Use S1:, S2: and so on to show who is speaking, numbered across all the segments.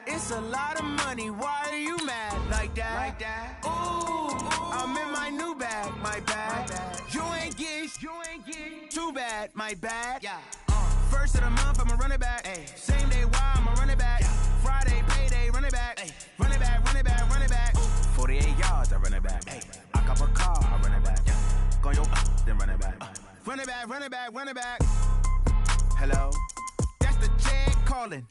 S1: It's a lot of money, why are you mad like that? Ooh, I'm in my new bag, my bad. You ain't get too bad, my bad. First of the month, I'ma run it back. Same day, why I'ma run it back. Friday, payday, run it back. Run it back, run it back, run it back. 48 yards, I run it back. I cop a car, I run it back. Go yo, then run it back. Run it back, run it back, run it back. Hello? That's the check calling.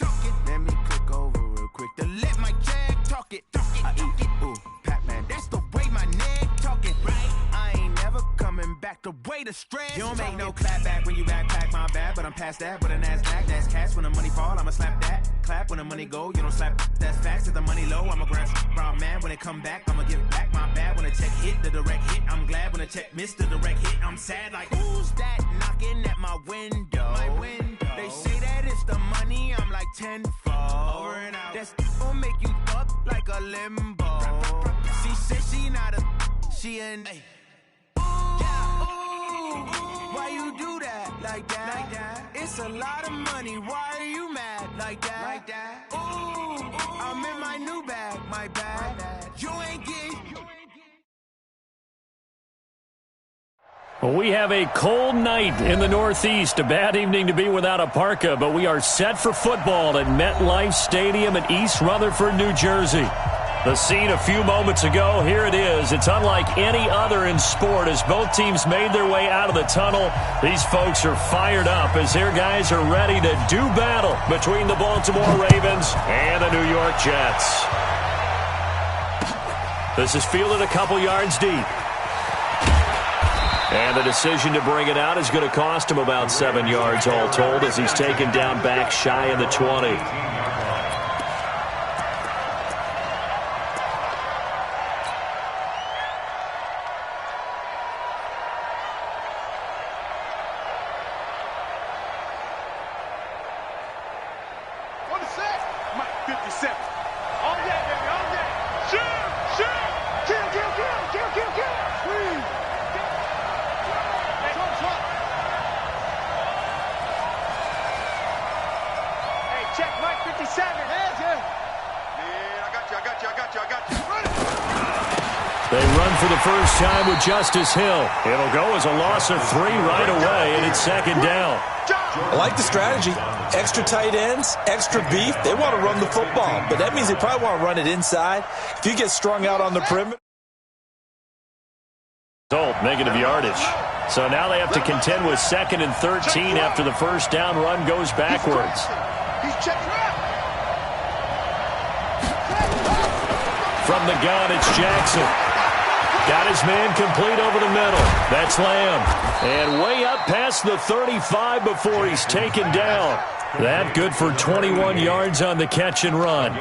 S1: Let me click over real quick to let my check talk it. I eat it, ooh, Pac-Man. That's the way my neck talking. Right? I ain't never coming back the way the stress. You don't make no clap back when you backpack my bad, but I'm past that. But a NASDAQ, that's cash. When the money fall, I'ma slap that. Clap when the money go, you don't slap. That's facts. If the money low, I'ma grab brown man. When it come back, I'ma give back my bad. When the check hit, the direct hit. I'm glad when the check missed the direct hit. I'm sad like, who's that knocking at my window? My window. They say that it's the money, I'm like tenfold. Over and out. That's gon' make you up like a limbo. She said she not a, she an. Why you do that like that? It's a lot of money, why are you mad like that? Ooh, I'm in my new bag, my bad. You ain't get.
S2: Well, we have a cold night in the Northeast. A bad evening to be without a parka, but we are set for football at MetLife Stadium in East Rutherford, New Jersey. The scene a few moments ago, here it is. It's unlike any other in sport as both teams made their way out of the tunnel. These folks are fired up as their guys are ready to do battle between the Baltimore Ravens and the New York Jets. This is fielded a couple yards deep. And the decision to bring it out is going to cost him about 7 yards all told as he's taken down back shy of the 20. They run for the first time with Justice Hill. It'll go as a loss of 3 right away, and it's second down.
S3: I like the strategy. Extra tight ends, extra beef. They want to run the football, but that means they probably want to run it inside. If you get strung out on the perimeter.
S2: Result, negative yardage. So now they have to contend with 2nd and 13 after the first down run goes backwards. From the gun, it's Jackson. Got his man complete over the middle. That's Lamb. And way up past the 35 before he's taken down. That good for 21 yards on the catch and run.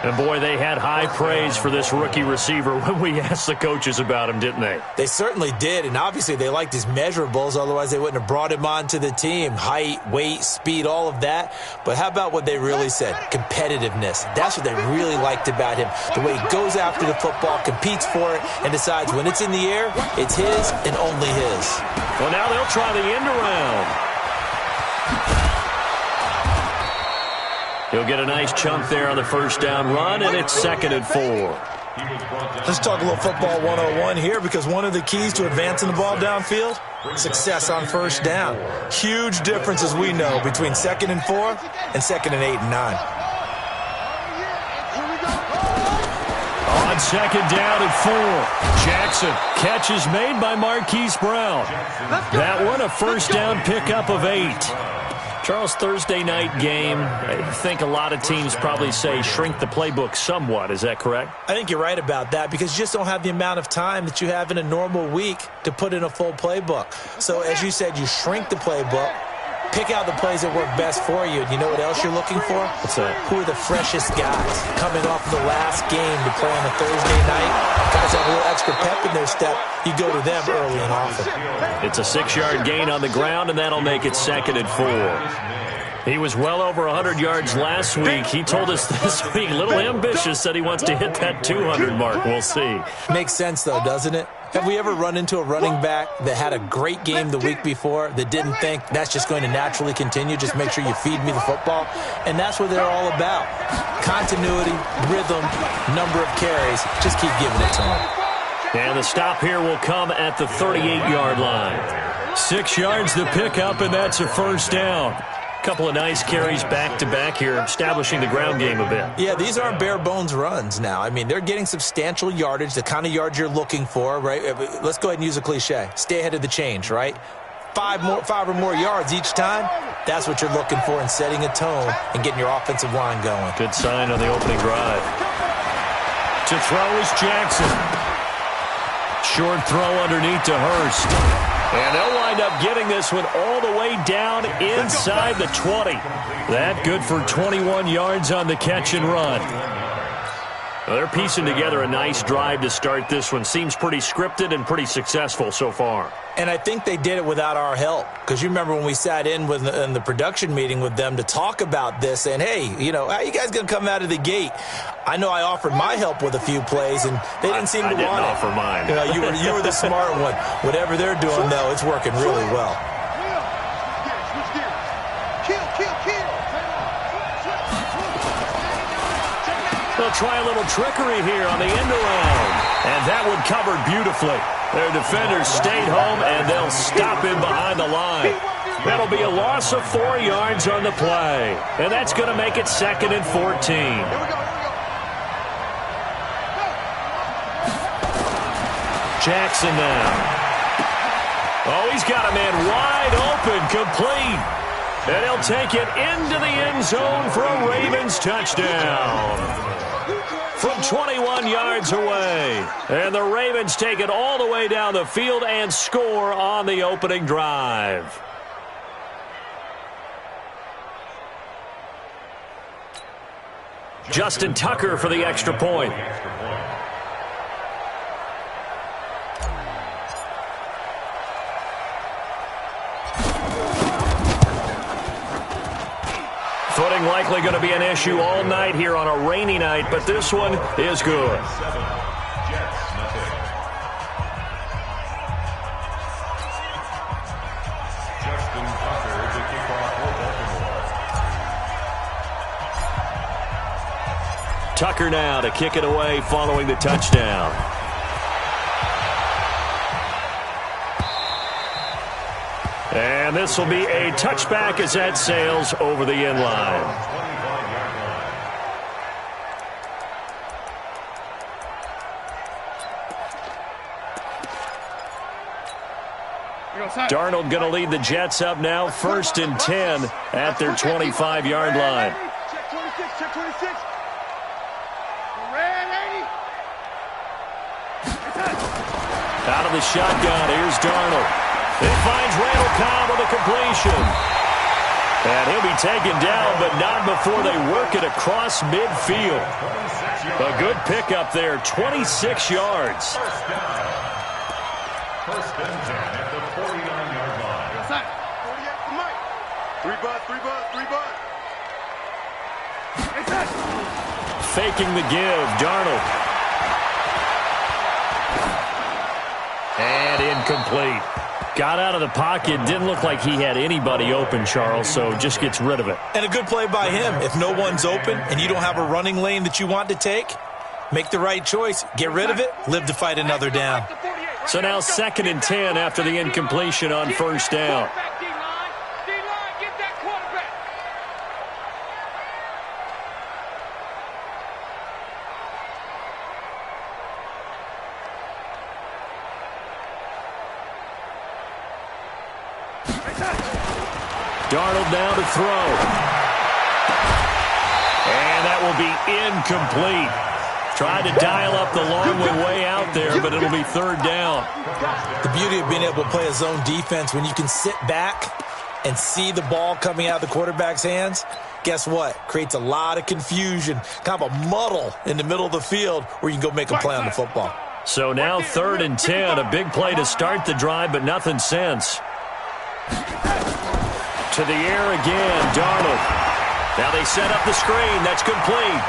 S2: And, boy, they had high praise for this rookie receiver when we asked the coaches about him, didn't they?
S3: They certainly did, and obviously they liked his measurables. Otherwise, they wouldn't have brought him onto the team. Height, weight, speed, all of that. But how about what they really said? Competitiveness. That's what they really liked about him. The way he goes after the football, competes for it, and decides when it's in the air, it's his and only his.
S2: Well, now they'll try the end around. He'll get a nice chunk there on the first down run, and it's 2nd and 4.
S3: Let's talk a little football 101 here, because one of the keys to advancing the ball downfield, success on first down. Huge difference, as we know, between 2nd and 4 and 2nd and 8 and 9.
S2: On 2nd down and 4, Jackson. Catch is made by Marquise Brown. That one a first down pickup of 8. Charles, Thursday night game, I think a lot of teams probably say shrink the playbook somewhat. Is that correct?
S3: I think you're right about that, because you just don't have the amount of time that you have in a normal week to put in a full playbook. So, as you said, you shrink the playbook, pick out the plays that work best for you. And you know what else you're looking for?
S2: What's that?
S3: Who are the freshest guys coming off the last game to play on a Thursday night? Guys have a little extra pep in their step. You go to them early and often.
S2: It's a 6-yard gain on the ground, and that'll make it 2nd and 4. He was well over 100 yards last week. He told us this week, a little ambitious, said he wants to hit that 200 mark. We'll see.
S3: Makes sense, though, doesn't it? Have we ever run into a running back that had a great game the week before that didn't think that's just going to naturally continue? Just make sure you feed me the football. And that's what they're all about. Continuity, rhythm, number of carries. Just keep giving it to them.
S2: And the stop here will come at the 38-yard line. 6 yards to pick up, and that's a first down. Couple of nice carries back-to-back here, establishing the ground game a bit.
S3: Yeah, these aren't bare-bones runs now. I mean, they're getting substantial yardage, the kind of yards you're looking for, right? Let's go ahead and use a cliche. Stay ahead of the change, right? Five or more yards each time, that's what you're looking for in setting a tone and getting your offensive line going.
S2: Good sign on the opening drive. To throw is Jackson. Short throw underneath to Hurst. And they'll wind up getting this one all the way down inside the 20. That good for 21 yards on the catch and run. Well, they're piecing together a nice drive to start this one. Seems pretty scripted and pretty successful so far.
S3: And I think they did it without our help. Because you remember when we sat in the production meeting with them to talk about this, and hey, you know, how you guys going to come out of the gate? I know I offered my help with a few plays, and they didn't seem to want it.
S2: I didn't offer mine.
S3: You know, you were the smart one. Whatever they're doing, though, it's working really well.
S2: They'll try a little trickery here on the end around. And that one covered beautifully. Their defenders stayed home, and they'll stop him behind the line. That'll be a loss of 4 yards on the play. And that's going to make it 2nd and 14. Jackson now. Oh, he's got a man wide open, complete. And he'll take it into the end zone for a Ravens touchdown. From 21 yards away. And the Ravens take it all the way down the field and score on the opening drive. Justin Tucker for the extra point. Footing likely going to be an issue all night here on a rainy night, but this one is good. Tucker now to kick it away following the touchdown. And this will be a touchback as that sails over the end line. Darnold going to lead the Jets up now, 1st and 10 at their 25-yard line.
S4: Check 26, check 26.
S2: Out of the shotgun, here's Darnold. It finds Randall Cobb with a completion. And he'll be taken down, but not before they work it across midfield. A good pickup there, 26 yards.
S5: First and 10 at the 49-yard line.
S4: 3 bud.
S2: Faking the give, Darnold. And incomplete. Got out of the pocket. Didn't look like he had anybody open, Charles, so just gets rid of it.
S3: And a good play by him. If no one's open and you don't have a running lane that you want to take, make the right choice. Get rid of it. Live to fight another down.
S2: So now 2nd and 10 after the incompletion on 1st down. Darnold now to throw. And that will be incomplete. Tried to dial up the long way out there, but it'll be 3rd down.
S3: The beauty of being able to play a zone defense when you can sit back and see the ball coming out of the quarterback's hands, guess what? Creates a lot of confusion, kind of a muddle in the middle of the field where you can go make a play on the football.
S2: So now 3rd and 10, a big play to start the drive, but nothing since. To the air again, Darnold. Now they set up the screen. That's complete.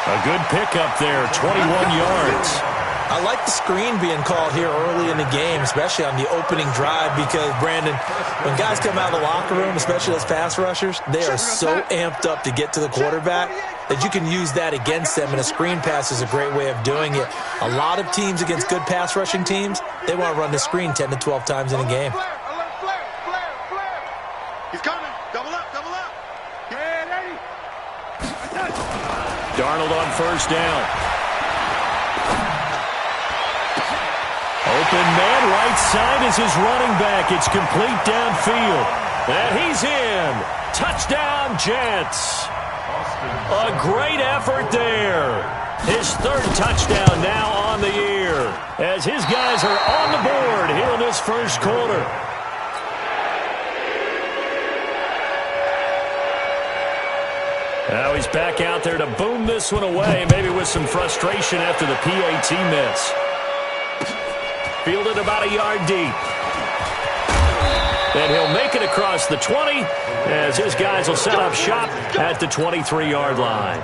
S2: A good pickup there, 21 yards.
S3: I like the screen being called here early in the game, especially on the opening drive, because, Brandon, when guys come out of the locker room, especially those pass rushers, they are so amped up to get to the quarterback that you can use that against them, and a screen pass is a great way of doing it. A lot of teams against good pass rushing teams, they want to run the screen 10 to 12 times in a game.
S4: He's coming. Double up, double up. Get ready.
S2: Darnold on first down. Open man, right side is his running back. It's complete downfield. And he's in. Touchdown, Jets. A great effort there. His third touchdown now on the year, as his guys are on the board here in this first quarter. Now he's back out there to boom this one away, maybe with some frustration after the PAT miss. Fielded about a yard deep. And he'll make it across the 20 as his guys will set up shop at the 23-yard line.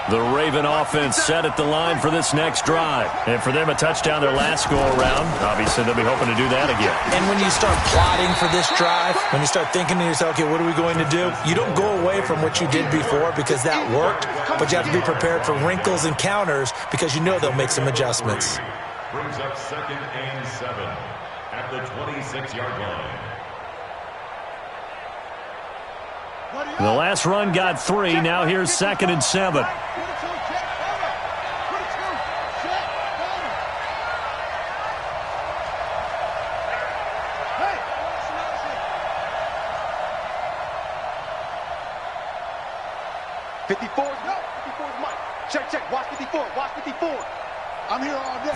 S2: The Raven offense set at the line for this next drive. And for them, a touchdown their last go-around. Obviously, they'll be hoping to do that again.
S3: And when you start plotting for this drive, when you start thinking to yourself, okay, what are we going to do? You don't go away from what you did before because that worked, but you have to be prepared for wrinkles and counters because you know they'll make some adjustments.
S5: Brings up 2nd and 7 at the 26-yard line.
S2: The last run got 3. Now here's 2nd and 7.
S4: Check. Watch 54. Watch 54. I'm here all day.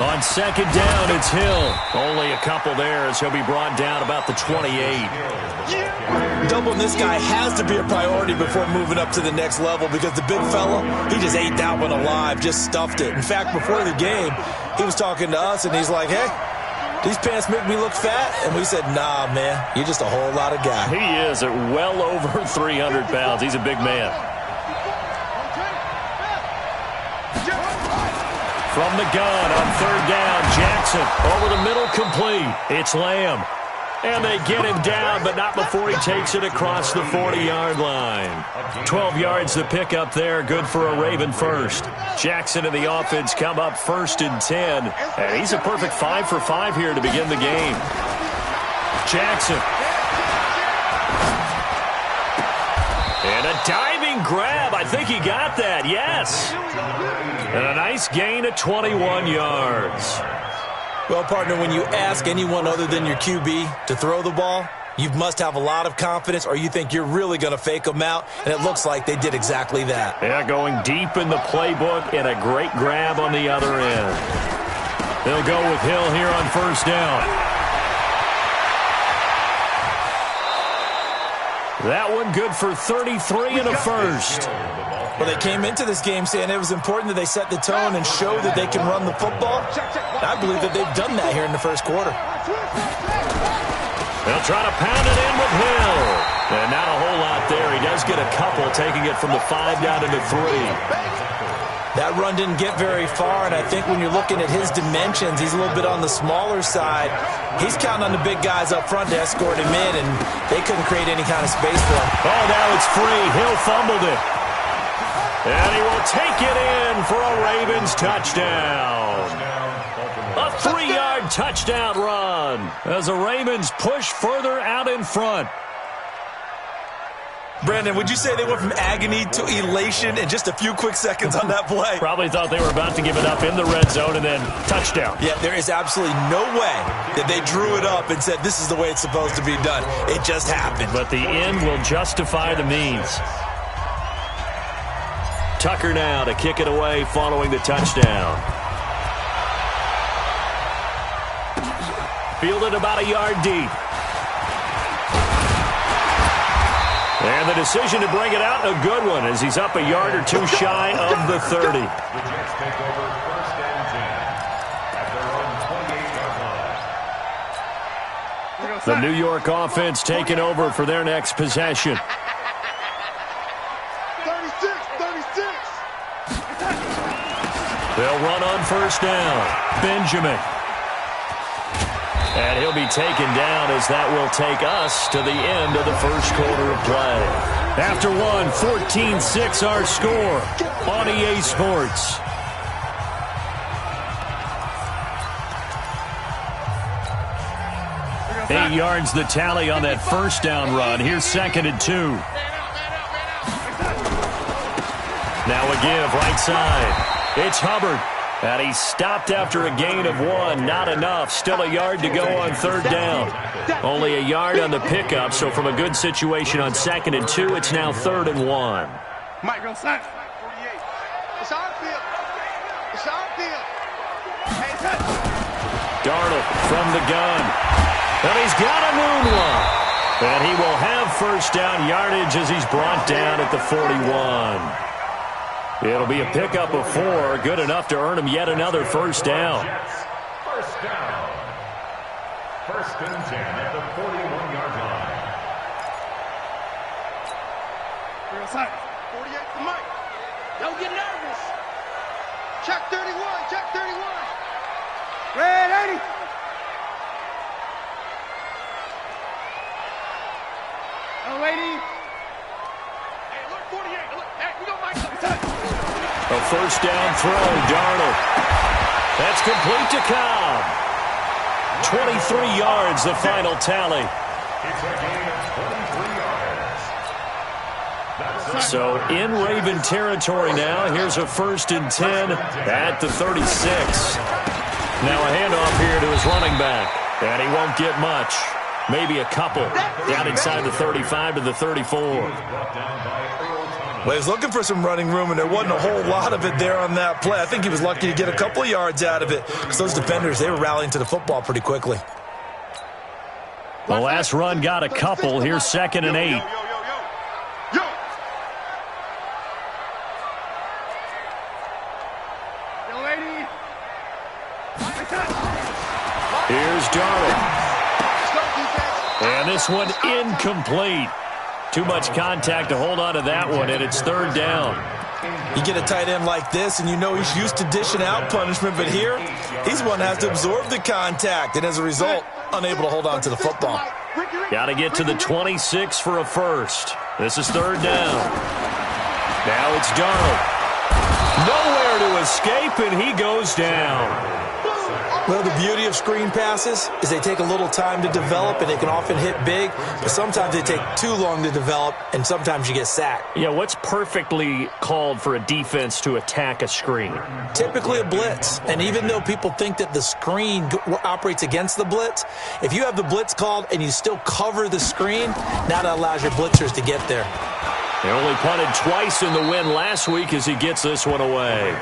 S2: On 2nd down, it's Hill. Only a couple there as he'll be brought down about the 28.
S3: Doubling this guy has to be a priority before moving up to the next level because the big fella, he just ate that one alive, just stuffed it. In fact, before the game, he was talking to us, and he's like, hey, these pants make me look fat. And we said, nah, man, you're just a whole lot of guy.
S2: He is at well over 300 pounds. He's a big man. From the gun on 3rd down, Jackson over the middle, complete. It's Lamb. And they get him down, but not before he takes it across the 40-yard line. 12 yards to pick up there, good for a Raven first. Jackson and the offense come up 1st and 10. And he's a perfect 5 for 5 here to begin the game. Jackson. And a diving grab. I think he got that, yes. And a nice gain of 21 yards.
S3: Well, partner, when you ask anyone other than your QB to throw the ball, you must have a lot of confidence or you think you're really going to fake them out, and it looks like they did exactly that.
S2: Yeah, going deep in the playbook and a great grab on the other end. They'll go with Hill here on 1st down. That one good for 33 and a first.
S3: Well, they came into this game saying it was important that they set the tone and show that they can run the football. I believe that they've done that here in the first quarter.
S2: They'll try to pound it in with Hill. And not a whole lot there. He does get a couple, taking it from the 5 down to the 3.
S3: That run didn't get very far, and I think when you're looking at his dimensions, he's a little bit on the smaller side. He's counting on the big guys up front to escort him in, and they couldn't create any kind of space for him.
S2: Oh, now it's free. Hill fumbled it. And he will take it in for a Ravens touchdown. A 3-yard touchdown run as the Ravens push further out in front.
S3: Brandon, would you say they went from agony to elation in just a few quick seconds on that play?
S2: Probably thought they were about to give it up in the red zone and then touchdown.
S3: Yeah, there is absolutely no way that they drew it up and said this is the way it's supposed to be done. It just happened.
S2: But the end will justify the means. Tucker now to kick it away following the touchdown. Fielded about a yard deep. And the decision to bring it out, a good one, as he's up a yard or two shy of the 30.
S5: The Jets take over 1st and 10 at their own
S2: The New York offense taking over for their next possession.
S4: 36.
S2: They'll run on first down. Benjamin. And he'll be taken down as that will take us to the end of the first quarter of play. After one, 14-6 our score on EA Sports. Eight yards the tally on that first down run. Here's 2nd and 2. Now a give right side. It's Hubbard. And he stopped after a gain of 1. Not enough. Still a yard to go on 3rd down. Only a yard on the pickup, so from a good situation on 2nd and 2, it's now 3rd and 1.
S4: Mike, go side. 48. It's on field. It's on field. Hey, touch.
S2: Darnold from the gun. And he's got a moonwalk. And he will have first down yardage as he's brought down at the 41. It'll be a pickup of 4, good enough to earn him yet another first down.
S5: First down. 1st and 10 at the 41-yard line.
S4: Real side. 48 to Mike. Don't get nervous. Check 31. Check 31. Red 80. Oh, 80. Hey, look, 48. Look, hey, we got Mike. Touch.
S2: A first down throw, Darnold. That's complete to Cobb. 23 yards, the final tally.
S5: It's a gain of 23 yards.
S2: So in Raven territory now. Here's a 1st and 10 at the 36. Now a handoff here to his running back. And he won't get much. Maybe a couple. Down inside the 35 to the 34.
S3: Well, he was looking for some running room, and there wasn't a whole lot of it there on that play. I think he was lucky to get a couple of yards out of it because those defenders, they were rallying to the football pretty quickly.
S2: The last run got a couple. Here's 2nd and 8. Here's Darnold. And this one incomplete. Too much contact to hold on to that one, and it's 3rd down.
S3: You get a tight end like this, and you know he's used to dishing out punishment, but here, he's the one that has to absorb the contact, and as a result, unable to hold on to the football.
S2: Got to get to the 26 for a first. This is 3rd down. Now it's Darnold. Nowhere to escape, and he goes down.
S3: Well, the beauty of screen passes is they take a little time to develop, and they can often hit big, but sometimes they take too long to develop, and sometimes you get sacked.
S2: Yeah, what's perfectly called for a defense to attack a screen?
S3: Typically a blitz, and even though people think that the screen operates against the blitz, if you have the blitz called and you still cover the screen, now that allows your blitzers to get there.
S2: They only punted twice in the win last week as he gets this one away.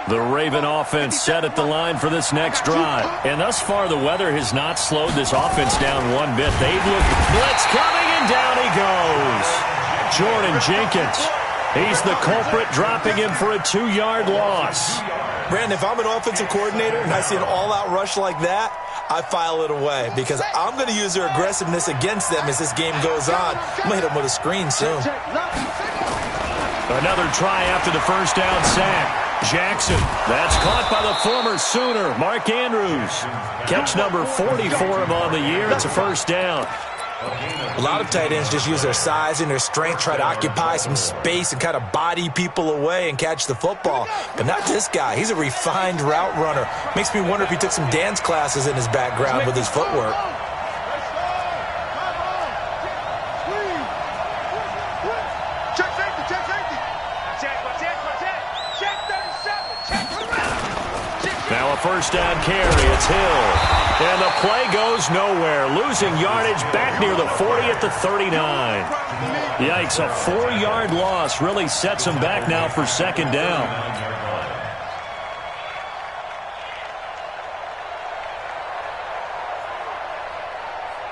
S2: The Raven offense set at the line for this next drive. And thus far, the weather has not slowed this offense down one bit. They've looked blitz coming, and down he goes. Jordan Jenkins. He's the culprit, dropping him for a 2-yard loss.
S3: Brandon, if I'm an offensive coordinator and I see an all-out rush like that, I file it away because I'm going to use their aggressiveness against them as this game goes on. I'm going to hit them with a screen soon.
S2: Another try after the first down sack. Jackson, that's caught by the former Sooner, Mark Andrews. Catch number 40 for him on the year. It's a first down.
S3: A lot of tight ends just use their size and their strength, try to occupy some space and kind of body people away and catch the football. But not this guy. He's a refined route runner. Makes me wonder if he took some dance classes in his background with his footwork.
S2: Now a first down carry. It's Hill. And the play goes nowhere. Losing yardage back near the 40 at the 39. Yikes, a 4-yard loss really sets him back now for second down.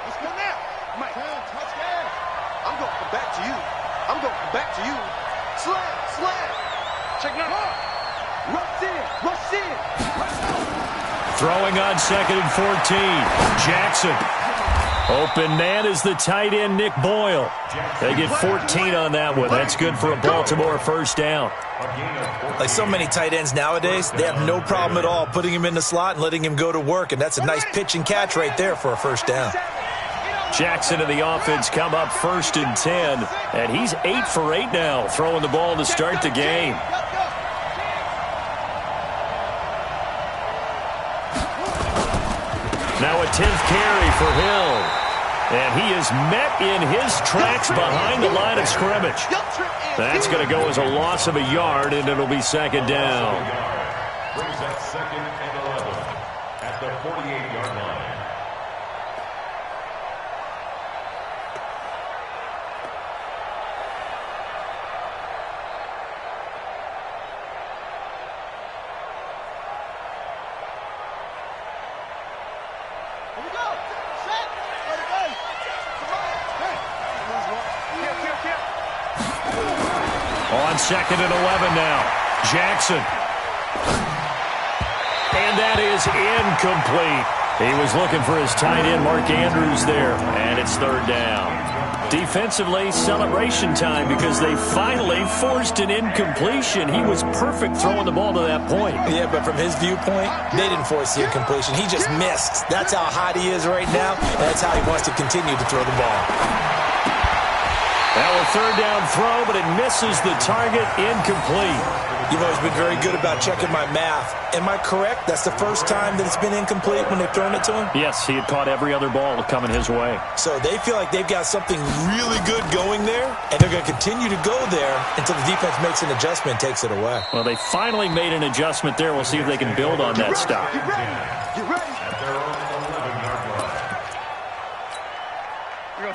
S4: Let's go now. Mike, touchdown. I'm going to come back to you. I'm going to come back to you. Slam. Check it out. Rush in.
S2: Throwing on 2nd and 14. Jackson. Open man is the tight end, Nick Boyle. They get 14 on that one. That's good for a Baltimore first down.
S3: Like so many tight ends nowadays, they have no problem at all putting him in the slot and letting him go to work. And that's a nice pitch and catch right there for a first down.
S2: Jackson and the offense come up 1st and 10. And he's 8 for 8 now, throwing the ball to start the game. Now a 10th carry for Hill. And he is met in his tracks behind the line of scrimmage. That's going to go as a loss of a yard, and it'll be second down.
S5: Brings up 2nd and 11 at the 48-yard line.
S2: On 2nd and 11 now. Jackson. And that is incomplete. He was looking for his tight end, Mark Andrews, there. And it's 3rd down. Defensively, celebration time because they finally forced an incompletion. He was perfect throwing the ball to that point.
S3: Yeah, but from his viewpoint, they didn't force the incompletion. He just missed. That's how hot he is right now, and that's how he wants to continue to throw the ball.
S2: Now a 3rd down throw, but it misses the target, incomplete.
S3: You've always been very good about checking my math. Am I correct? That's the first time that it's been incomplete when they've thrown it to him?
S2: Yes, he had caught every other ball coming his way.
S3: So they feel like they've got something really good going there, and they're going to continue to go there until the defense makes an adjustment and takes it away.
S2: Well, they finally made an adjustment there. We'll see if they can build on that stop.
S4: Get ready.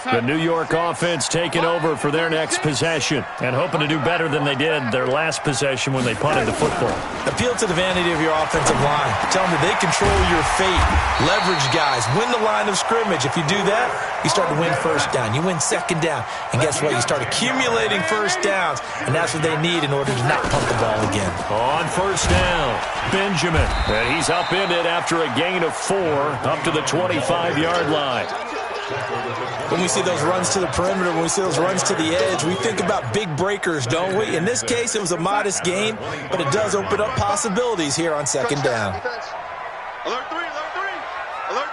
S2: The New York offense taking over for their next possession and hoping to do better than they did their last possession when they punted the football.
S3: Appeal to the vanity of your offensive line. Tell them that they control your fate. Leverage guys. Win the line of scrimmage. If you do that, you start to win first down. You win second down. And guess what? You start accumulating first downs. And that's what they need in order to not punt the ball again.
S2: On first down, Benjamin. And he's upended after a gain of 4 up to the 25-yard line.
S3: When we see those runs to the perimeter, when we see those runs to the edge, we think about big breakers, don't we? In this case, it was a modest gain, but it does open up possibilities here on second down.
S4: Alert 3, alert 3, alert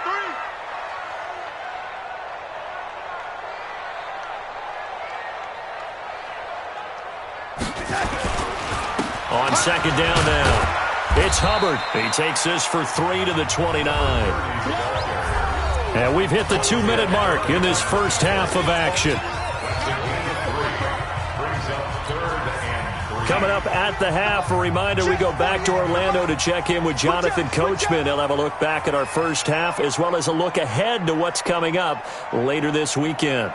S2: 3. On second down now, it's Hubbard. He takes this for 3 to the 29. And we've hit the 2-minute mark in this first half of action. Coming up at the half, a reminder, we go back to Orlando to check in with Jonathan Coachman. He'll have a look back at our first half as well as a look ahead to what's coming up later this weekend.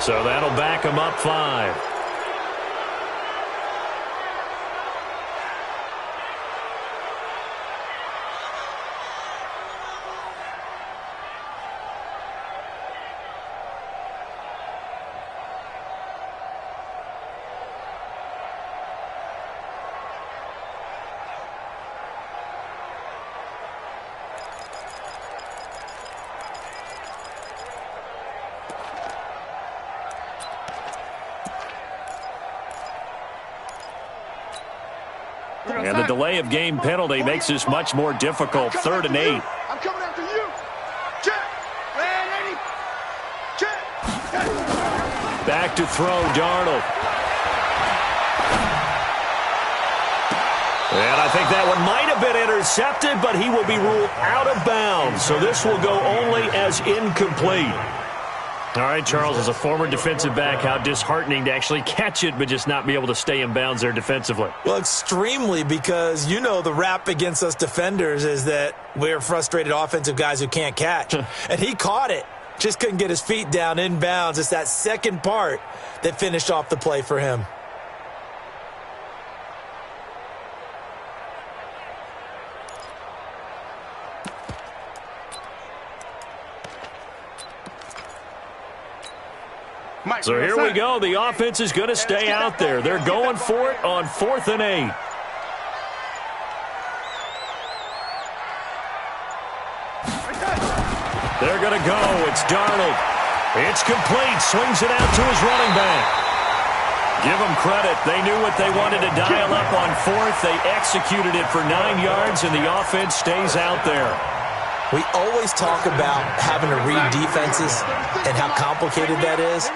S2: So that'll back them up 5. And the delay of game penalty makes this much more difficult. 3rd and 8.
S4: I'm coming after you. Check.
S2: Back to throw, Darnold. And I think that one might have been intercepted, but he will be ruled out of bounds. So this will go only as incomplete. All right, Charles, as a former defensive back, how disheartening to actually catch it but just not be able to stay in bounds there defensively.
S3: Well, extremely, because you know the rap against us defenders is that we're frustrated offensive guys who can't catch. And he caught it. Just couldn't get his feet down in bounds. It's that second part that finished off the play for him.
S2: So here we go. The offense is going to stay out there. They're going for it on 4th and 8. They're going to go. It's Darnold. It's complete. Swings it out to his running back. Give them credit. They knew what they wanted to dial up on 4th. They executed it for 9 yards, and the offense stays out there.
S3: We always talk about having to read defenses and how complicated that is.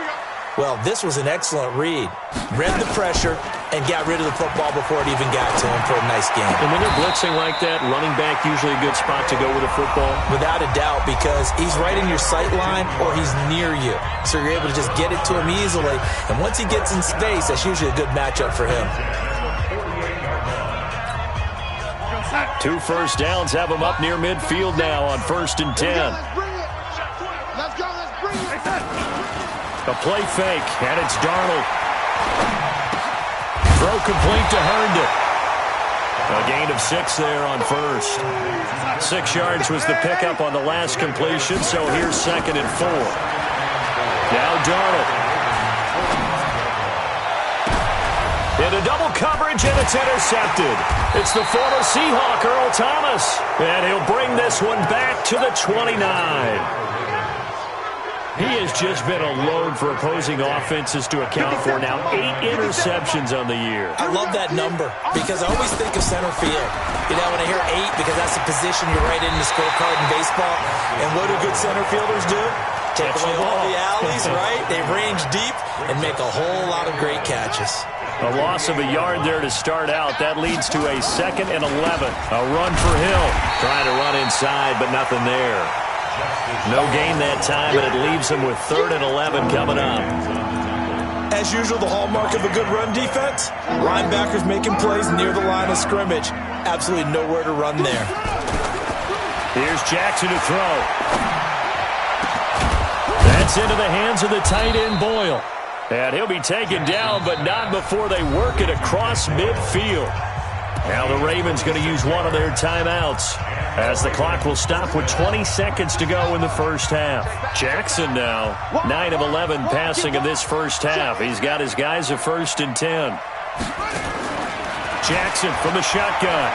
S3: Well, this was an excellent read. Read the pressure and got rid of the football before it even got to him for a nice game.
S2: And when they're blitzing like that, running back usually a good spot to go with a football?
S3: Without a doubt, because he's right in your sight line or he's near you. So you're able to just get it to him easily. And once he gets in space, that's usually a good matchup for him.
S2: 2 first downs have him up near midfield now on 1st and 10.
S4: Let's go, let's bring it.
S2: A play fake, and it's Darnold. Throw complete to Herndon. A gain of 6 there on 1st. 6 yards was the pickup on the last completion, so here's 2nd and 4. Now Darnold. Into double coverage, and it's intercepted. It's the former Seahawk, Earl Thomas. And he'll bring this one back to the 29. He has just been a load for opposing offenses to account for now. 8 interceptions on the year.
S3: I love that number because I always think of center field. You know, when I hear 8, because that's the position you're right in the scorecard in baseball. And what do good center fielders do? Take away all the alleys, right? They range deep and make a whole lot of great catches.
S2: A loss of a yard there to start out. That leads to a 2nd and 11. A run for Hill. Trying to run inside, but nothing there. No gain that time, and it leaves him with 3rd and 11 coming up.
S3: As usual, the hallmark of a good run defense, linebackers making plays near the line of scrimmage. Absolutely nowhere to run there.
S2: Here's Jackson to throw. That's into the hands of the tight end, Boyle. And he'll be taken down, but not before they work it across midfield. Now the Ravens going to use one of their timeouts, as the clock will stop with 20 seconds to go in the first half. Jackson now, 9 of 11 passing in this first half. He's got his guys a 1st and 10. Jackson from the shotgun.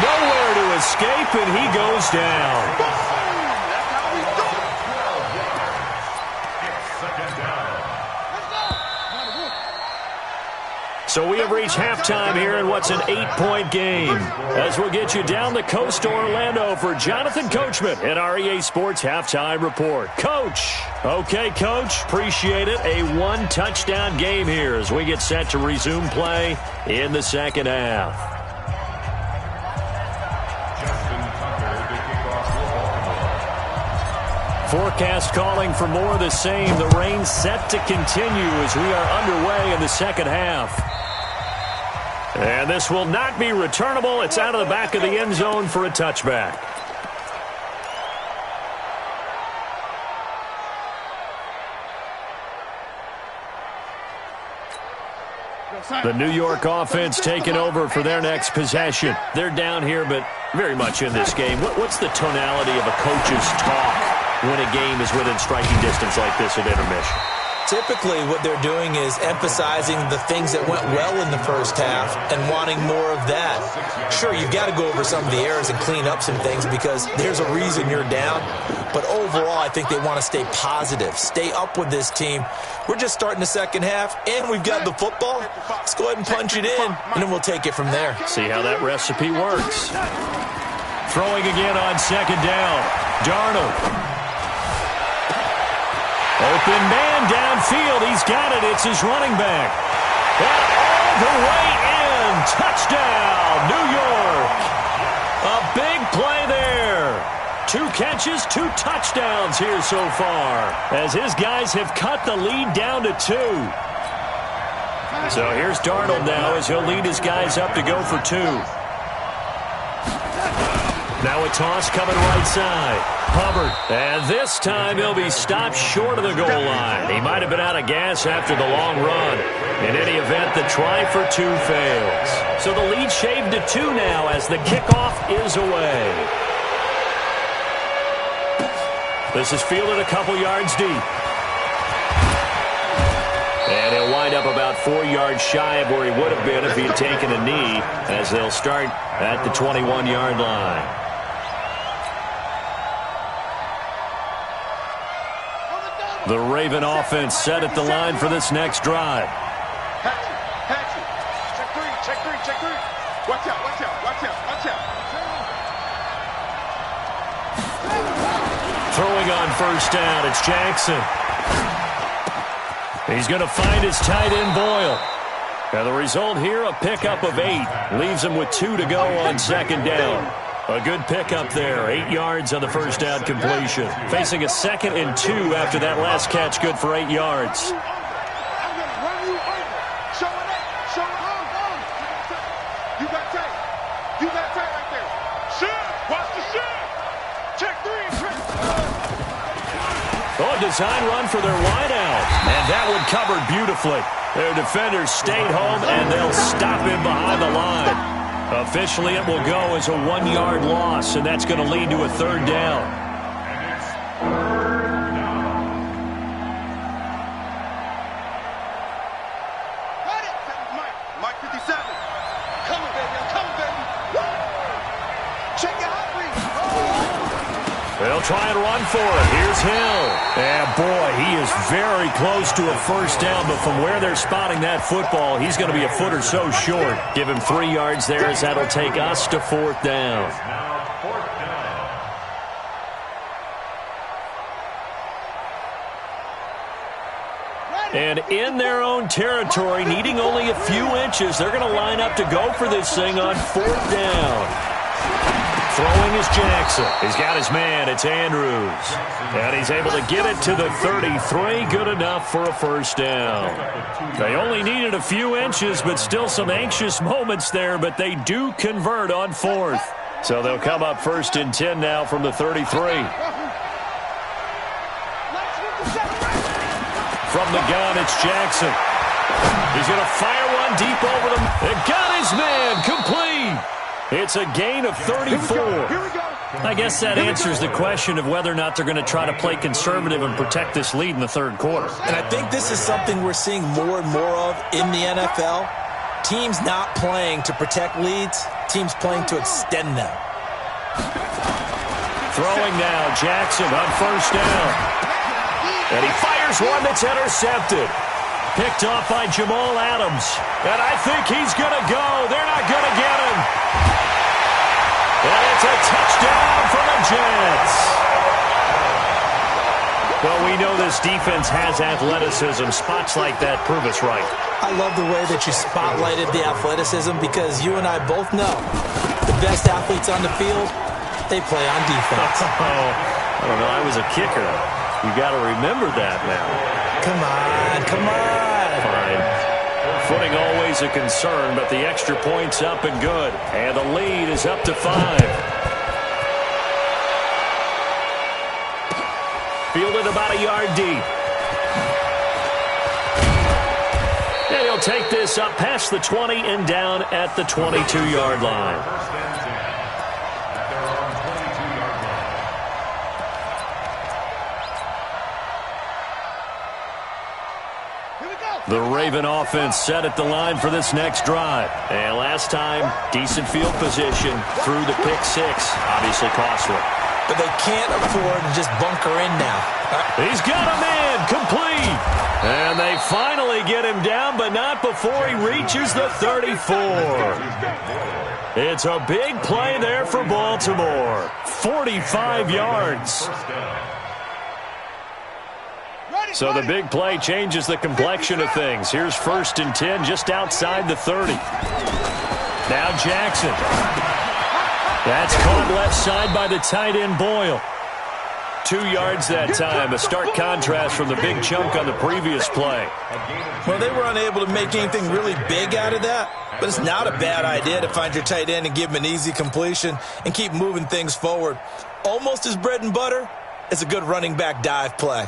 S2: Nowhere to escape, and he goes down. So we have reached halftime here in what's an 8-point game. As we'll get you down the coast to Orlando for Jonathan Coachman in our EA Sports Halftime Report. Coach. Okay, Coach. Appreciate it. A 1-touchdown game here as we get set to resume play in the second half. Forecast calling for more of the same. The rain set to continue as we are underway in the second half. And this will not be returnable. It's out of the back of the end zone for a touchback. The New York offense taking over for their next possession. They're down here, but very much in this game. What's the tonality of a coach's talk when a game is within striking distance like this at intermission?
S3: Typically, what they're doing is emphasizing the things that went well in the first half and wanting more of that. Sure, you've got to go over some of the errors and clean up some things because there's a reason you're down. But overall, I think they want to stay positive, stay up with this team. We're just starting the second half, and we've got the football. Let's go ahead and punch it in, and then we'll take it from there.
S2: See how that recipe works. Throwing again on second down. Darnold. Open man downfield. He's got it. It's his running back. And all the way in. Touchdown, New York. A big play there. 2 catches, 2 touchdowns here so far, as his guys have cut the lead down to 2. So here's Darnold now as he'll lead his guys up to go for 2. Now a toss coming right side. Hubbard. And this time he'll be stopped short of the goal line. He might have been out of gas after the long run. In any event, the try for 2 fails. So the lead shaved to 2 now as the kickoff is away. This is fielded a couple yards deep. And he'll wind up about 4 yards shy of where he would have been if he had taken a knee, as they'll start at the 21-yard line. The Raven offense set at the line for this next drive.
S4: Patch it. Check three. Watch out.
S2: Throwing on first down, it's Jackson. He's going to find his tight end, Boyle. And the result here, a pickup of 8. Leaves him with 2 to go on second down. A good pickup there. 8 yards on the first down completion. Facing a 2nd and 2 after that last catch, good for 8 yards.
S4: I'm going to run you over. Show it up. You got tight right there. Shoot. Watch the shoot. Check 3.
S2: Oh, a design run for their wideout. And that one covered beautifully. Their defenders stayed home, and they'll stop him behind the line. Officially, it will go as a 1-yard loss, and that's going to lead to a 3rd down.
S5: And it's 3rd down.
S4: Ready? Mike 57. Come on, baby. Woo! Check it out, Reed.
S2: They'll try and run for it. Here's Hill. And, boy, he is very close to a first down, but from where they're spotting that football, he's going to be a foot or so short. Give him 3 yards there, as that'll take us to 4th down.
S5: Now 4th down.
S2: And in their own territory, needing only a few inches, they're going to line up to go for this thing on 4th down. Throwing is Jackson. He's got his man. It's Andrews. And he's able to get it to the 33. Good enough for a first down. They only needed a few inches, but still some anxious moments there, but they do convert on 4th. So they'll come up 1st and 10 now from the 33. From the gun, it's Jackson. He's going to fire one deep over them. And got his man complete. It's a gain of 34. I guess that answers the question of whether or not they're going to try to play conservative and protect this lead in the 3rd quarter.
S3: And I think this is something we're seeing more and more of in the NFL. Teams not playing to protect leads, teams playing to extend them.
S2: Throwing now, Jackson on first down. And he fires one that's intercepted. Picked off by Jamal Adams. And I think he's going to go. They're not going to get him. And it's a touchdown for the Jets. Well, we know this defense has athleticism. Spots like that prove us right.
S3: I love the way that you spotlighted the athleticism, because you and I both know the best athletes on the field, they play on defense.
S2: Oh, I don't know. I was a kicker. You got to remember that now.
S3: Come on.
S2: Fine. Footing always a concern, but the extra point's up and good. And the lead is up to 5. Fielded about a yard deep. And he'll take this up past the 20 and down at the 22-yard line.
S5: First and 10 at their own 22-yard line.
S2: The Raven offense set at the line for this next drive. And last time, decent field position through the pick 6. Obviously costly.
S3: But they can't afford to just bunker in now.
S2: He's got a man, complete. And they finally get him down, but not before he reaches the 34. It's a big play there for Baltimore. 45 yards. So the big play changes the complexion of things. Here's 1st and 10 just outside the 30. Now Jackson. That's caught left side by the tight end Boyle. 2 yards that time, a stark contrast from the big chunk on the previous play.
S3: Well, they were unable to make anything really big out of that, but it's not a bad idea to find your tight end and give him an easy completion and keep moving things forward. Almost as bread and butter as a good running back dive play.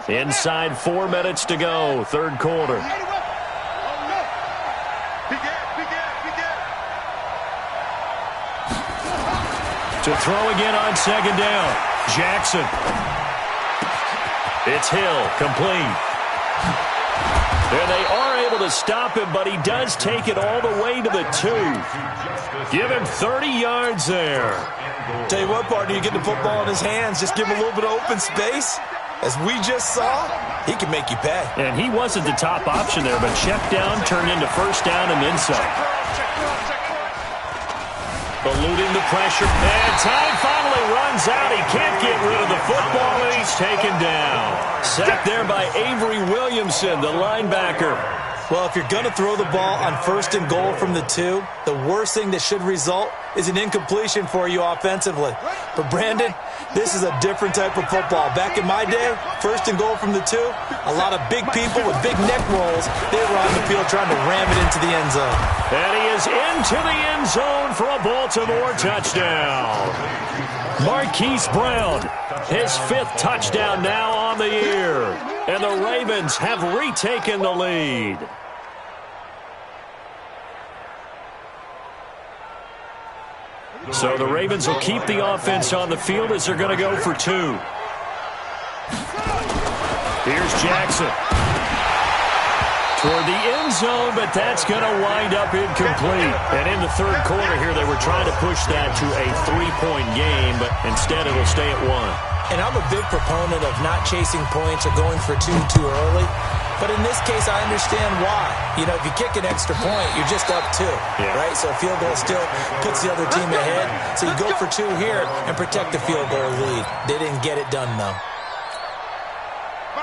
S2: Inside 4 minutes to go, 3rd quarter. To throw again on 2nd down. Jackson. It's Hill, complete. And they are able to stop him, but he does take it all the way to the 2. Give him 30 yards there.
S3: Tell you what, partner, you get the football in his hands, just give him a little bit of open space. As we just saw, he can make you pay.
S2: And he wasn't the top option there, but check down turned into 1st down and then some. Eluding the pressure, and time finally runs out. He can't get rid of the football, and he's taken down. Sacked there by Avery Williamson, the linebacker.
S3: Well, if you're going to throw the ball on 1st and goal from the 2, the worst thing that should result is an incompletion for you offensively. But, Brandon, this is a different type of football. Back in my day, 1st and goal from the 2, a lot of big people with big neck rolls, they were on the field trying to ram it into the end zone.
S2: And he is into the end zone for a Baltimore touchdown. Marquise Brown, his 5th touchdown now on the year. And the Ravens have retaken the lead. So the Ravens will keep the offense on the field as they're going to go for 2. Here's Jackson. Toward the end zone, but that's going to wind up incomplete. And in the 3rd quarter here, they were trying to push that to a 3-point game, but instead it'll stay at 1.
S3: And I'm a big proponent of not chasing points or going for 2 too early. But in this case, I understand why. You know, if you kick an extra point, you're just up 2, right? So a field goal still puts the other team ahead. So you go for 2 here and protect the field goal lead. They didn't get it done, though.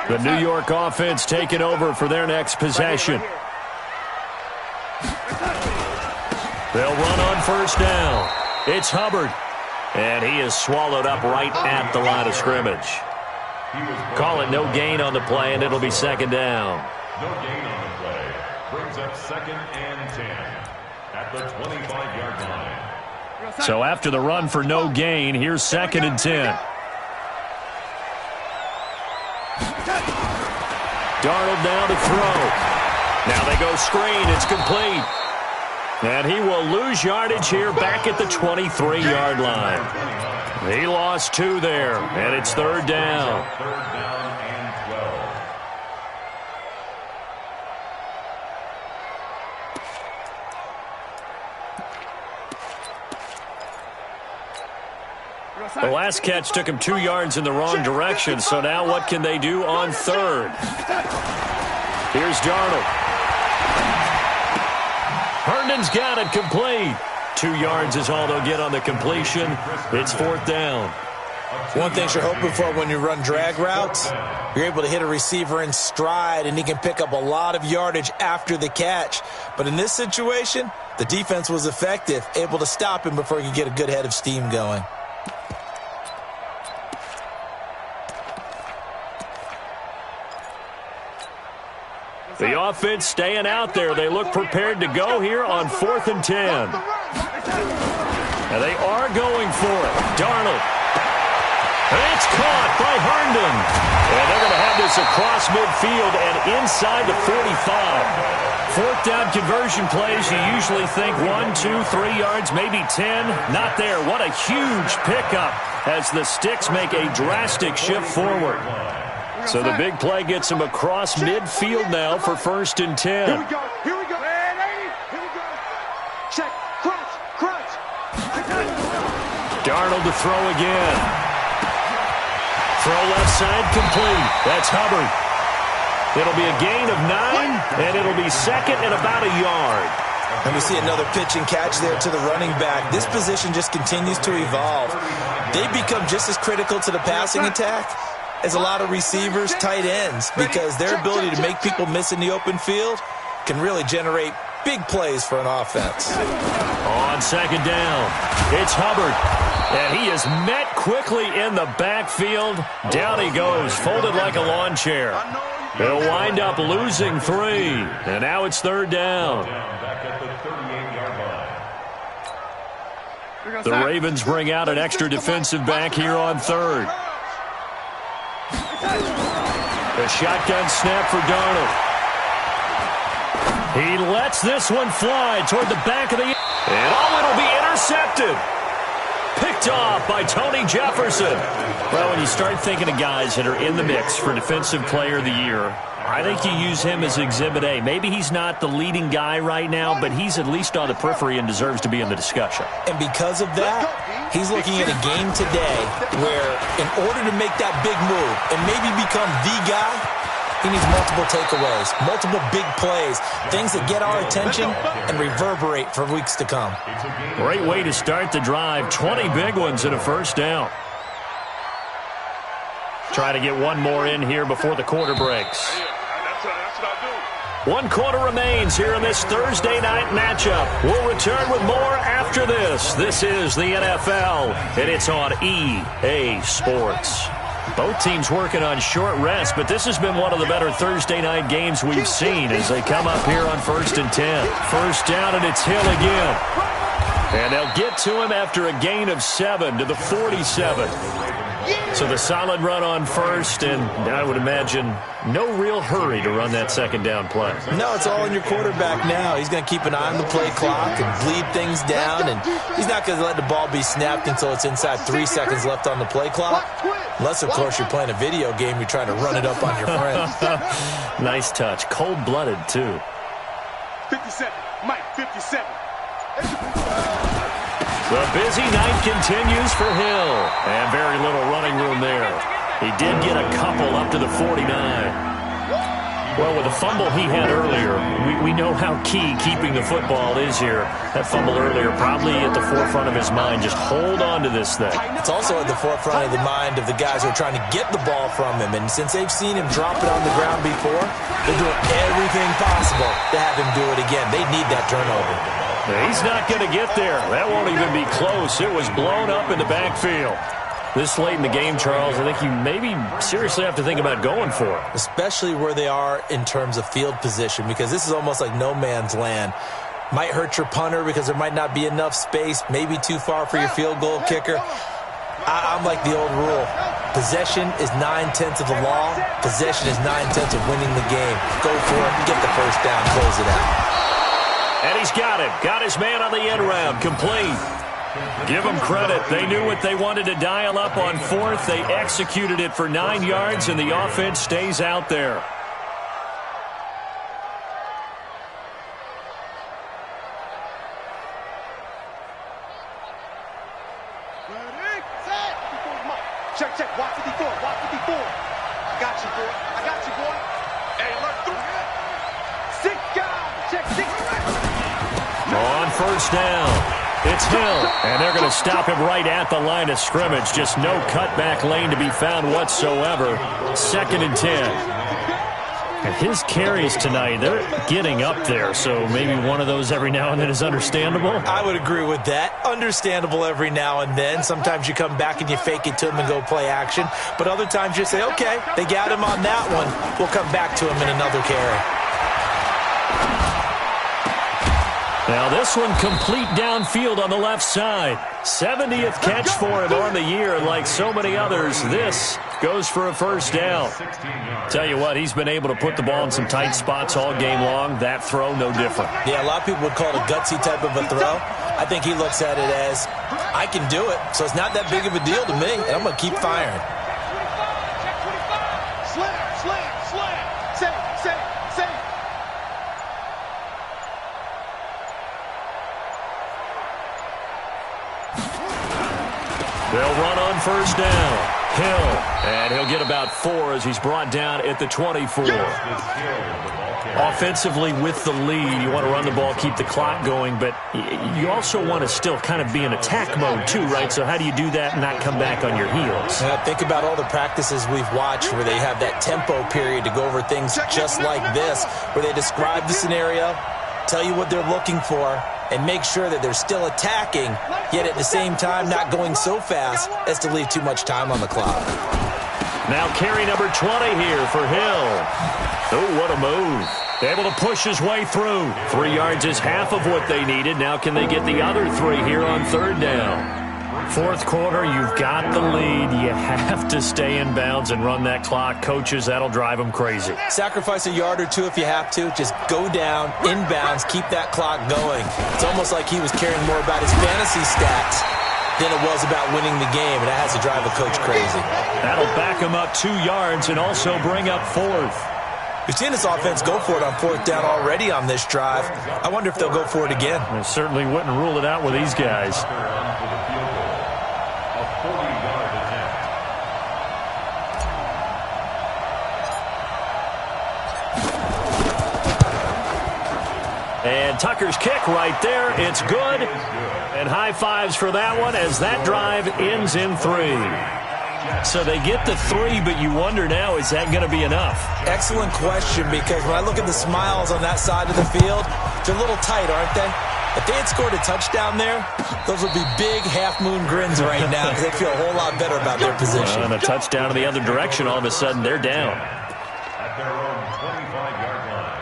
S2: The New York offense taking over for their next possession. They'll run on 1st down. It's Hubbard. And he is swallowed up right at the line of scrimmage. Call it no gain on the play, and it'll be 2nd down.
S5: No gain on the play. Brings up 2nd and 10 at the 25-yard line.
S2: So after the run for no gain, here's 2nd and 10. Darnold down to throw. Now they go screen. It's complete. And he will lose yardage here back at the 23-yard line. He lost 2 there, and it's 3rd down.
S5: 3rd down and 12.
S2: The last catch took him 2 yards in the wrong direction, so now what can they do on 3rd? Here's Darnold. Herndon's got it complete. 2 yards is all they'll get on the completion. It's 4th down.
S3: One thing you're hoping for when you run drag routes, you're able to hit a receiver in stride, and he can pick up a lot of yardage after the catch. But in this situation, the defense was effective, able to stop him before he could get a good head of steam going.
S2: The offense staying out there. They look prepared to go here on 4th and 10. And they are going for it. Darnold. And it's caught by Herndon. And they're going to have this across midfield and inside the 45. 4th down conversion plays, you usually think 1, 2, 3 yards, maybe 10. Not there. What a huge pickup as the Sticks make a drastic shift forward. So the big play gets him across midfield now for 1st and 10.
S4: Here we go. Here we go. Here we go. Check. Crunch. Crunch.
S2: Darnold to throw again. Throw left side complete. That's Hubbard. It'll be a gain of 9, and it'll be 2nd and about a yard.
S3: And we see another pitch and catch there to the running back. This position just continues to evolve. they become just as critical to the passing attack as a lot of receivers, tight ends, because their ability to make people miss in the open field can really generate big plays for an offense.
S2: On second down, it's Hubbard. And he is met quickly in the backfield. Down he goes, folded like a lawn chair. They'll wind up losing 3. And now it's third down.
S5: Back at the 38-yard line.
S2: The Ravens bring out an extra defensive back here on third. The shotgun snap for Darnold. He lets this one fly toward the back of the end. And it'll be intercepted. Picked off by Tony Jefferson. Well, when you start thinking of guys that are in the mix for Defensive Player of the Year, I think you use him as Exhibit A. Maybe he's not the leading guy right now, but he's at least on the periphery and deserves to be in the discussion.
S3: And because of that, he's looking at a game today where in order to make that big move and maybe become the guy, he needs multiple takeaways, multiple big plays, things that get our attention and reverberate for weeks to come.
S2: Great way to start the drive. 20 big ones and a first down. Try to get one more in here before the quarter breaks. 1 quarter remains here in this Thursday night matchup. We'll return with more after this. This is the NFL, and it's on EA Sports. Both teams working on short rest, but this has been one of the better Thursday night games we've seen as they come up here on 1st and 10. First down, and it's Hill again. And they'll get to him after a gain of 7 to the 47. So the solid run on first, and I would imagine no real hurry to run that second down play.
S3: No, it's all on your quarterback now. He's going to keep an eye on the play clock and bleed things down, and he's not going to let the ball be snapped until it's inside 3 seconds left on the play clock. Unless, of course, you're playing a video game, you're trying to run it up on your friends.
S2: Nice touch. Cold-blooded, too.
S4: 57. Mike, 57.
S2: The busy night continues for Hill. And very little running room there. He did get a couple up to the 49. Well, with the fumble he had earlier, we know how key keeping the football is here. That fumble earlier probably at the forefront of his mind. Just hold on to this thing.
S3: It's also at the forefront of the mind of the guys who are trying to get the ball from him. And since they've seen him drop it on the ground before, they're doing everything possible to have him do it again. They need that turnover.
S2: He's not going to get there. That won't even be close. It was blown up in the backfield. This late in the game, Charles, I think you maybe seriously have to think about going for it.
S3: Especially where they are in terms of field position, because this is almost like no man's land. Might hurt your punter because there might not be enough space, maybe too far for your field goal kicker. I'm like the old rule. Possession is 9/10 of the law. Possession is 9/10 of winning the game. Go for it, get the first down, close it out.
S2: And he's got it. Got his man on the end round. Complete. Give them credit. They knew what they wanted to dial up on fourth. They executed it for 9 yards, and the offense stays out there.
S4: Check, check. Watch 54. Watch 54. I got you, boy. I got you, boy. Hey, alert through. 6 guys. Check 6.
S2: On first down. It's Hill, and they're going to stop him right at the line of scrimmage. Just no cutback lane to be found whatsoever. 2nd and 10. And his carries tonight, they're getting up there, so maybe one of those every now and then is understandable.
S3: I would agree with that. Understandable every now and then. Sometimes you come back and you fake it to him and go play action. But other times you say, okay, they got him on that one. We'll come back to him in another carry.
S2: Now this one complete downfield on the left side. 70th catch for him on the year. Like so many others, this goes for a first down. Tell you what, he's been able to put the ball in some tight spots all game long. That throw, no different.
S3: Yeah, a lot of people would call it a gutsy type of a throw. I think he looks at it as, I can do it, so it's not that big of a deal to me, and I'm going to keep firing.
S2: They'll run on first down. Hill, and he'll get about 4 as he's brought down at the 24. Offensively with the lead, you want to run the ball, keep the clock going, but you also want to still kind of be in attack mode too, right? So how do you do that and not come back on your heels?
S3: Think about all the practices we've watched where they have that tempo period to go over things just like this, where they describe the scenario, tell you what they're looking for, and make sure that they're still attacking, yet at the same time not going so fast as to leave too much time on the clock.
S2: Now carry number 20 here for Hill. Oh, what a move. Able to push his way through. 3 yards is half of what they needed. Now can they get the other 3 here on 3rd down? 4th quarter, you've got the lead. You have to stay in bounds and run that clock. Coaches, that'll drive them crazy.
S3: Sacrifice a yard or 2 if you have to. Just go down, in bounds, keep that clock going. It's almost like he was caring more about his fantasy stats than it was about winning the game, and that has to drive a coach crazy.
S2: That'll back him up 2 yards and also bring up 4th.
S3: We've seen this offense go for it on 4th down already on this drive. I wonder if they'll go for it again.
S2: I certainly wouldn't rule it out with these guys. And Tucker's kick right there. It's good. And high fives for that one as that drive ends in 3. So they get the 3, but you wonder now, is that going to be enough?
S3: Excellent question, because when I look at the smiles on that side of the field, they're a little tight, aren't they? If they had scored a touchdown there, those would be big half-moon grins right now because they feel a whole lot better about their position.
S2: And a touchdown in the other direction, all of a sudden they're down.
S5: At their own 25-yard line.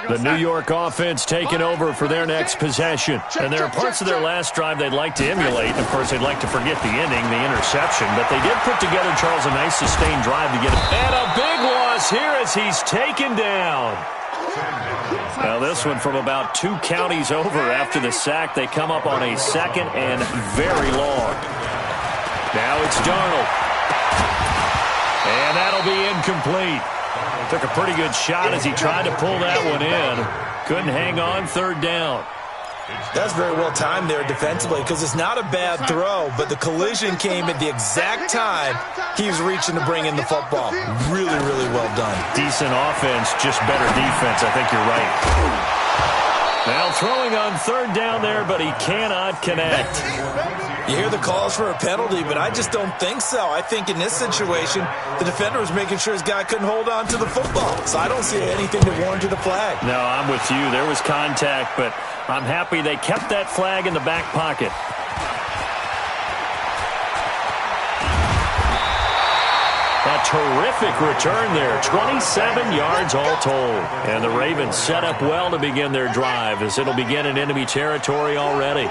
S2: The New York offense taking over for their next possession. And there are parts of their last drive they'd like to emulate. Of course, they'd like to forget the ending, the interception. But they did put together, Charles, a nice sustained drive to get it. And a big loss here as he's taken down. Now this one from about 2 counties over after the sack. They come up on a 2nd and very long. Now it's Darnold. And that'll be incomplete. Took a pretty good shot as he tried to pull that one in. Couldn't hang on 3rd down.
S3: That's very well timed there defensively because it's not a bad throw, but the collision came at the exact time he was reaching to bring in the football. Really, really well done.
S2: Decent offense, just better defense. I think you're right. Now throwing on 3rd down there, but he cannot connect.
S3: You hear the calls for a penalty, but I just don't think so. I think in this situation, the defender was making sure his guy couldn't hold on to the football. So I don't see anything that warranted a flag.
S2: No, I'm with you. There was contact, but I'm happy they kept that flag in the back pocket. A terrific return there. 27 yards all told. And the Ravens set up well to begin their drive as it'll begin in enemy territory already.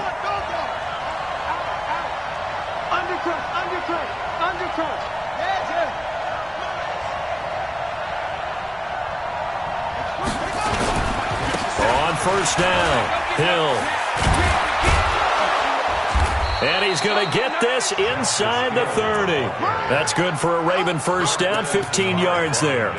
S2: On 1st down, Hill. And he's going to get this inside the 30. That's good for a Raven 1st down, 15 yards there.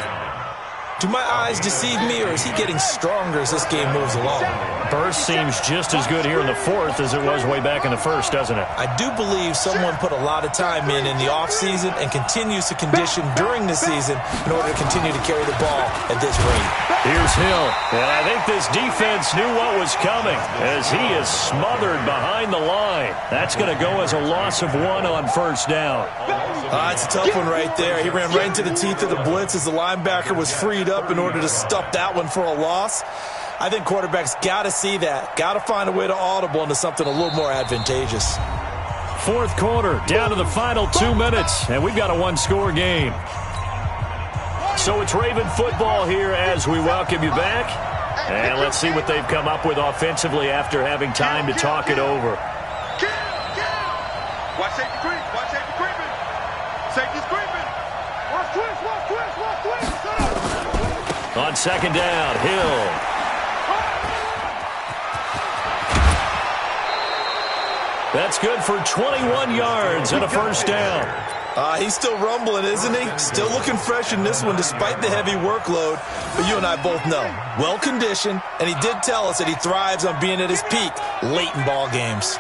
S3: Do my eyes deceive me, or is he getting stronger as this game moves along?
S2: Burst seems just as good here in the 4th as it was way back in the 1st, doesn't it?
S3: I do believe someone put a lot of time in the offseason and continues to condition during the season in order to continue to carry the ball at this rate.
S2: Here's Hill, and I think this defense knew what was coming as he is smothered behind the line. That's going to go as a loss of 1 on 1st down.
S3: It's a tough one right there. He ran right into the teeth of the blitz as the linebacker was freed up in order to stuff that one for a loss. I think quarterbacks got to see that. Got to find a way to audible into something a little more advantageous.
S2: 4th quarter, down to the final 2 minutes, and we've got a 1-score game. So it's Raven football here as we welcome you back. And let's see what they've come up with offensively after having time to talk it over.
S4: Watch safety creep. Watch safety creeping. Safety's creeping. Watch twist. Watch twist. Watch twist. Shut up.
S2: On 2nd down, Hill. That's good for 21 yards and a 1st down.
S3: He's still rumbling, isn't he? Still looking fresh in this one despite the heavy workload. But you and I both know, well-conditioned, and he did tell us that he thrives on being at his peak late in ball games.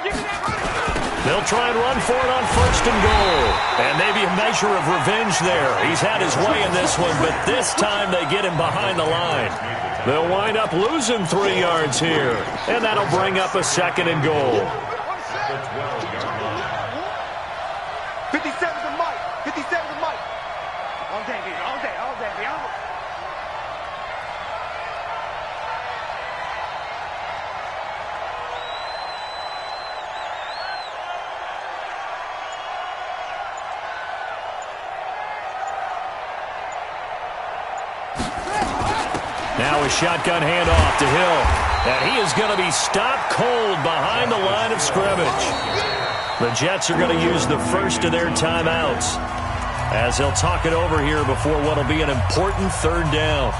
S2: They'll try and run for it on 1st and goal. And maybe a measure of revenge there. He's had his way in this one, but this time they get him behind the line. They'll wind up losing 3 yards here. And that'll bring up a 2nd and goal.
S4: 57's the mic. 57's the mic. All day, baby. All day, baby.
S2: Now a shotgun handoff to Hill. And he is going to be stopped cold behind the line of scrimmage. The Jets are going to use the first of their timeouts as they'll talk it over here before what will be an important 3rd down.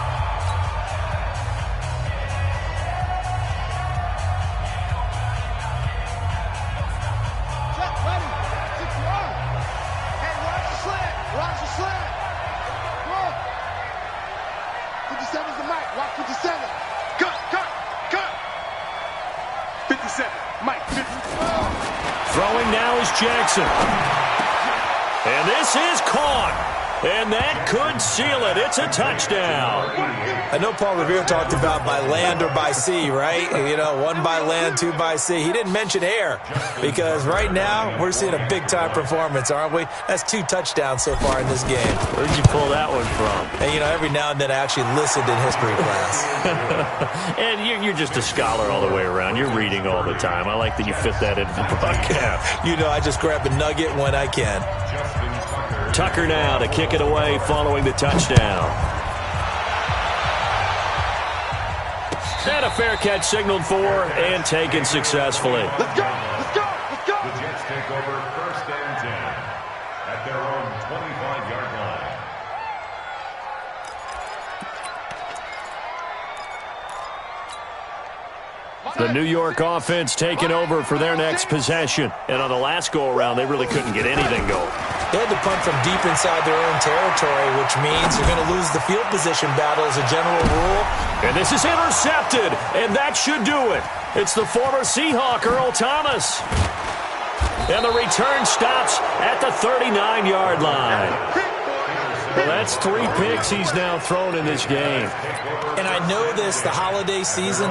S2: Throwing now is Jackson. And this is caught. And that could seal it. It's a touchdown.
S3: I know Paul Revere talked about by land or by sea, right? You know, 1 by land, 2 by sea. He didn't mention air because right now we're seeing a big-time performance, aren't we? That's 2 touchdowns so far in this game.
S2: Where'd you pull that one from?
S3: And, you know, every now and then I actually listened in history class.
S2: And you're just a scholar all the way around. You're reading all the time. I like that you fit that into the broadcast.
S3: You know, I just grab a nugget when I can.
S2: Tucker now to kick it away following the touchdown. And a fair catch signaled for and taken successfully.
S4: Let's go! Let's go! Let's go!
S5: The Jets take over 1st and 10 at their own 25-yard line.
S2: The New York offense taking over for their next possession. And on the last go-around, they really couldn't get anything going.
S3: They had to punt from deep inside their own territory, which means you're going to lose the field position battle as a general rule.
S2: And this is intercepted, and that should do it. It's the former Seahawk, Earl Thomas. And the return stops at the 39-yard line. Well, that's 3 picks he's now thrown in this game.
S3: And I know this, the holiday season,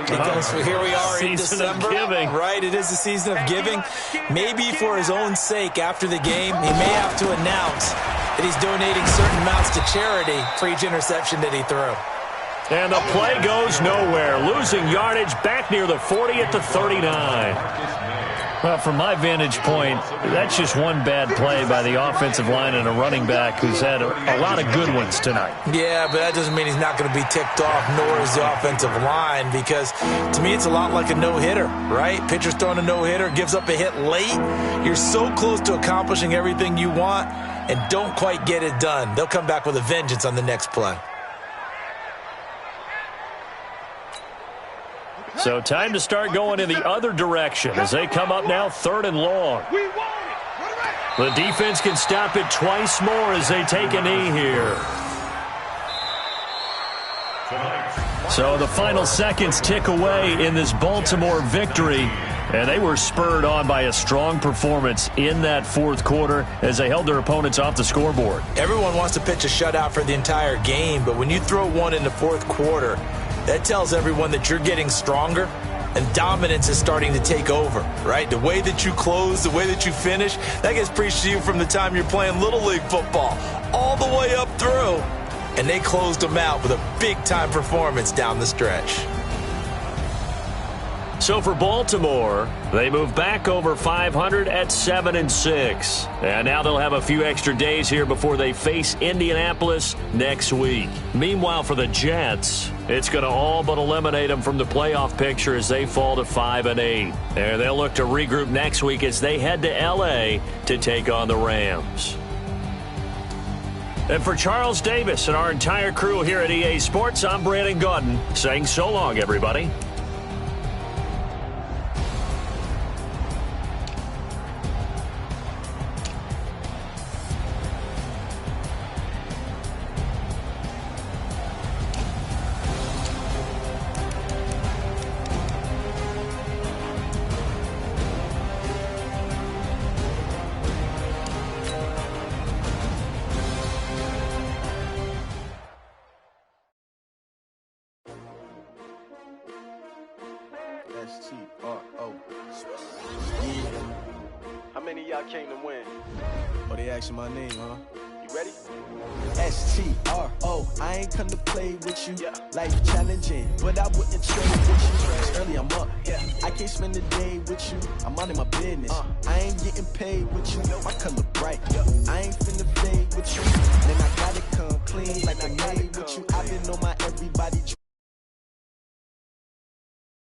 S3: because here we are in December.
S2: Season of giving.
S3: Right, it is the season of giving. Maybe for his own sake after the game, he may have to announce that he's donating certain amounts to charity for each interception that he threw.
S2: And the play goes nowhere, losing yardage back near the 40 at the 39. Well, from my vantage point, that's just one bad play by the offensive line and a running back who's had a lot of good ones tonight.
S3: Yeah, but that doesn't mean he's not going to be ticked off, nor is the offensive line, because to me it's a lot like a no-hitter, right? Pitcher's throwing a no-hitter, gives up a hit late. You're so close to accomplishing everything you want and don't quite get it done. They'll come back with a vengeance on the next play.
S2: So time to start going in the other direction as they come up now 3rd and long. The defense can stop it twice more as they take a knee here. So the final seconds tick away in this Baltimore victory. And they were spurred on by a strong performance in that 4th quarter as they held their opponents off the scoreboard.
S3: Everyone wants to pitch a shutout for the entire game, but when you throw one in the 4th quarter, that tells everyone that you're getting stronger and dominance is starting to take over, right? The way that you close, the way that you finish, that gets preached to you from the time you're playing Little League football all the way up through. And they closed them out with a big-time performance down the stretch.
S2: So for Baltimore, they move back over 500 at 7-6. And now they'll have a few extra days here before they face Indianapolis next week. Meanwhile, for the Jets, it's going to all but eliminate them from the playoff picture as they fall to 5-8. And they'll look to regroup next week as they head to L.A. to take on the Rams. And for Charles Davis and our entire crew here at EA Sports, I'm Brandon Gaudin saying so long, everybody.
S6: S-T-R-O. Yeah.
S4: How many of y'all came to win?
S6: Oh, they asking my name, huh?
S4: You ready?
S6: S-T-R-O. I ain't come to play with you. Life challenging, but I wouldn't trade with you. Early I'm up. I can't spend the day with you. I'm minding my business. I ain't getting paid with you. My color bright. I ain't finna fade with you. Then I gotta come clean like I made with you. I've been on my everybody.